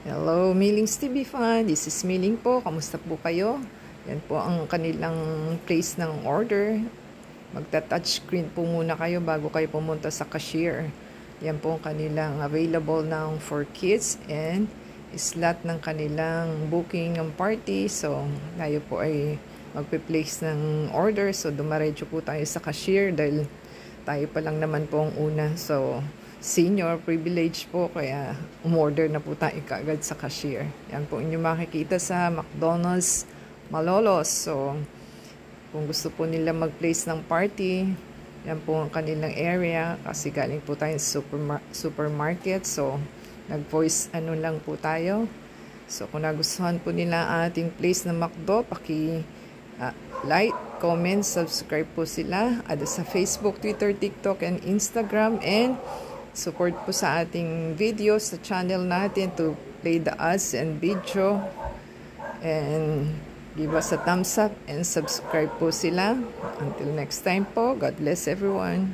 Hello, Millings TV fan. This is Milling po. Kamusta po kayo? Yan po ang kanilang place ng order. Magta-touch screen po muna kayo bago kayo pumunta sa cashier. Yan po ang kanilang available ng for kids and slot ng kanilang booking ng party. So, tayo po ay magpe-place ng order. So, dumaretso po tayo sa cashier dahil tayo pa lang naman po ang una. So, senior privilege po kaya umorder na po tayo kaagad sa cashier. Yan po inyo makikita sa McDonald's Malolos. So, kung gusto po nila mag-place ng party, yan po ang kanilang area kasi galing po tayo sa supermarket. So, nag-voice lang po tayo. So, kung nagustuhan po nila ating place ng McDo, like, comment, subscribe po sila. Ada sa Facebook, Twitter, TikTok, and Instagram. And support po sa ating videos sa channel natin to play the ads and video. And give us a thumbs up and subscribe po sila. Until next time po, God bless everyone.